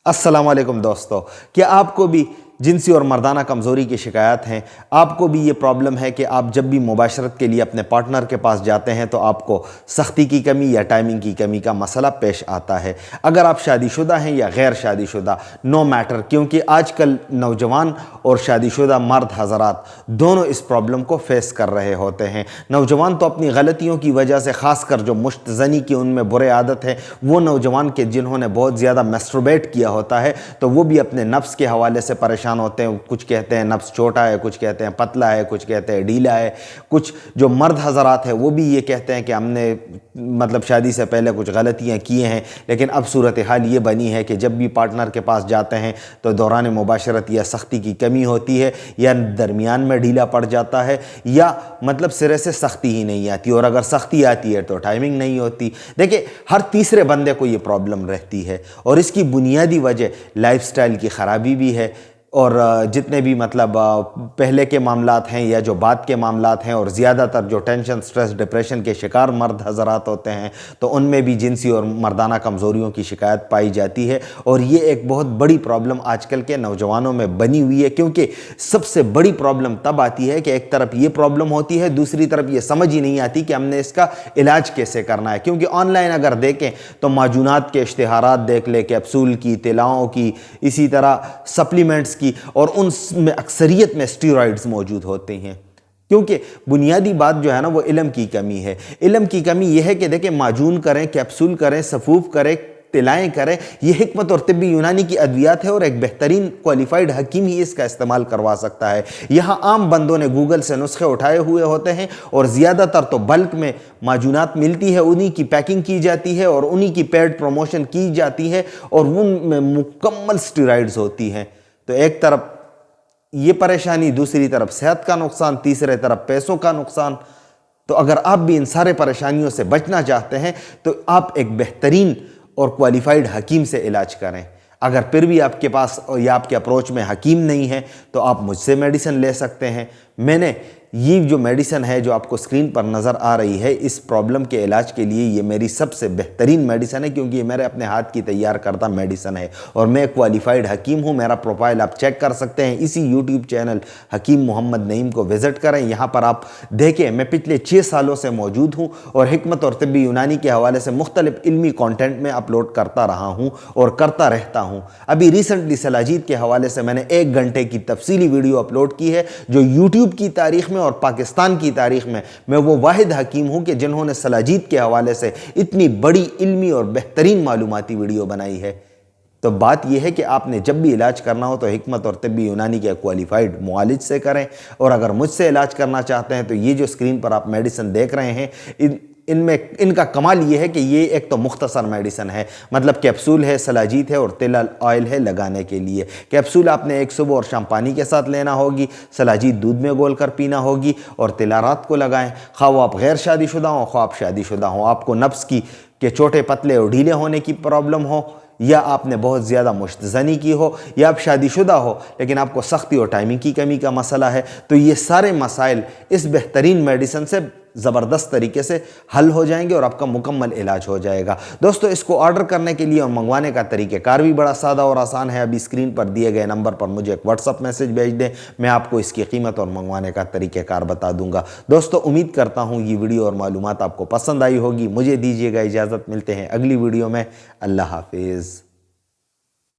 अस्सलाम वालेकुम दोस्तों, क्या आपको भी जिनसी और मर्दाना कमज़ोरी की शिकायत हैं? आपको भी ये प्रॉब्लम है कि आप जब भी मुबाशरत के लिए अपने पार्टनर के पास जाते हैं तो आपको सख्ती की कमी या टाइमिंग की कमी का मसला पेश आता है। अगर आप शादीशुदा हैं या गैर शादीशुदा, नो मैटर, क्योंकि आजकल नौजवान और शादीशुदा मर्द हज़रात दोनों इस प्रॉब्लम को फेस कर रहे होते हैं। नौजवान तो अपनी गलतियों की वजह से, ख़ासकर जो मुश्तज़नी की उनमें बुरे आदत है, वो नौजवान के जिन्होंने बहुत ज़्यादा मैस्टरबेट किया होता है तो वो भी अपने नफ्स के हवाले से परेशान होते हैं। कुछ कहते हैं नफ्स छोटा है, कुछ कहते हैं पतला है, कुछ कहते हैं ढीला है। कुछ जो मर्द हज़रात हैं वो भी ये कहते हैं कि हमने मतलब शादी से पहले कुछ गलतियां की हैं, लेकिन अब सूरत हाल ये बनी है कि जब भी पार्टनर के पास जाते हैं तो दौरान मुबाशरत या सख्ती की कमी होती है, या दरमियान में ढीला पड़ जाता है, या मतलब सिरे से सख्ती ही नहीं आती, और अगर सख्ती आती है तो टाइमिंग नहीं होती। देखिए, हर तीसरे बंदे को ये प्रॉब्लम रहती है और इसकी बुनियादी वजह लाइफस्टाइल की ख़राबी भी है, और जितने भी मतलब पहले के मामलात हैं या जो बाद के मामलात हैं, और ज़्यादातर जो टेंशन, स्ट्रेस, डिप्रेशन के शिकार मर्द हज़रात होते हैं तो उनमें भी जिनसी और मर्दाना कमज़ोरियों की शिकायत पाई जाती है। और ये एक बहुत बड़ी प्रॉब्लम आजकल के नौजवानों में बनी हुई है, क्योंकि सबसे बड़ी प्रॉब्लम तब आती है कि एक तरफ ये प्रॉब्लम होती है, दूसरी तरफ ये समझ ही नहीं आती कि हमने इसका इलाज कैसे करना है। क्योंकि ऑनलाइन अगर देखें तो माजूनात के इश्तिहारात देख ले, कैप्सूल की, तिलाओं की, इसी तरह सप्लीमेंट्स की, और उनमें अक्सरियत में स्टेरॉइड्स मौजूद होते हैं। क्योंकि बुनियादी बात जो है ना वो इल्म की कमी है। इल्म की कमी यह है कि देखें, माजून करें, कैप्सूल करें, सफूफ करें, तिलाएं करें, यह हिकमत और तिब्बी यूनानी की अद्वियात है और एक बेहतरीन क्वालिफाइड हकीम ही इसका इस्तेमाल करवा सकता है। यहाँ आम बंदों ने गूगल से नुस्खे उठाए हुए होते हैं और ज़्यादातर तो बल्क में माजूनात मिलती है, उन्हीं की पैकिंग की जाती है और उन्हीं की पेड प्रमोशन की जाती है, और उनमें मुकम्मल स्टेरॉइड्स होती हैं। तो एक तरफ ये परेशानी, दूसरी तरफ सेहत का नुकसान, तीसरे तरफ पैसों का नुकसान। तो अगर आप भी इन सारे परेशानियों से बचना चाहते हैं तो आप एक बेहतरीन और क्वालिफाइड हकीम से इलाज करें। अगर फिर भी आपके पास या आपके अप्रोच में हकीम नहीं है तो आप मुझसे मेडिसिन ले सकते हैं। मैंने ये जो मेडिसिन है जो आपको स्क्रीन पर नज़र आ रही है, इस प्रॉब्लम के इलाज के लिए ये मेरी सबसे बेहतरीन मेडिसिन है, क्योंकि ये मेरे अपने हाथ की तैयार करता मेडिसिन है और मैं क्वालिफाइड हकीम हूँ। मेरा प्रोफाइल आप चेक कर सकते हैं, इसी यूट्यूब चैनल हकीम मोहम्मद नईम को विज़िट करें। यहाँ पर आप देखें, मैं पिछले 6 सालों से मौजूद हूँ और हिकमत और तिब्बी यूनानी के हवाले से मुख्तलिफ इल्मी कॉन्टेंट में अपलोड करता रहा हूँ और करता रहता हूँ। अभी रिसेंटली सलाजीत के हवाले से मैंने 1 घंटे की तफसीली वीडियो अपलोड की है, जो यूट्यूब की तारीख में और पाकिस्तान की तारीख में मैं वो वाहिद हकीम हूं कि जिन्होंने सलाजीत के हवाले से इतनी बड़ी इल्मी और बेहतरीन मालूमाती वीडियो बनाई है। तो बात यह है कि आपने जब भी इलाज करना हो तो हिकमत और तिब्बी यूनानी के क्वालिफाइड मुआलिज से करें, और अगर मुझसे इलाज करना चाहते हैं तो ये जो स्क्रीन पर आप मेडिसिन देख रहे हैं, इनका कमाल ये है कि ये एक तो मुख्तसर मेडिसिन है, मतलब कैप्सूल है, सलाजीत है और तिल ऑयल है लगाने के लिए। कैप्सूल आपने एक सुबह और शाम पानी के साथ लेना होगी, सलाजीत दूध में घोल कर पीना होगी, और तिला रात को लगाएं। खा वो आप गैर शादीशुदा हो, खा आप शादीशुदा हो, आपको नफ्स की के छोटे पतले और ढीले होने की प्रॉब्लम हो, या आपने बहुत ज़्यादा मुश्तज़नी की हो, या आप शादीशुदा हो लेकिन आपको सख्ती और टाइमिंग की कमी का मसला है, तो ये सारे मसाइल इस बेहतरीन मेडिसिन से ज़बरदस्त तरीके से हल हो जाएंगे और आपका मुकम्मल इलाज हो जाएगा। दोस्तों, इसको ऑर्डर करने के लिए और मंगवाने का तरीक़ेकार भी बड़ा सादा और आसान है। अभी स्क्रीन पर दिए गए नंबर पर मुझे एक व्हाट्सअप मैसेज भेज दें, मैं आपको इसकी कीमत और मंगवाने का तरीक़ेकार बता दूंगा। दोस्तों, उम्मीद करता हूँ ये वीडियो और मालूमात आपको पसंद आई होगी। मुझे दीजिएगा इजाज़त, मिलते हैं अगली वीडियो में। अल्लाह हाफिज़।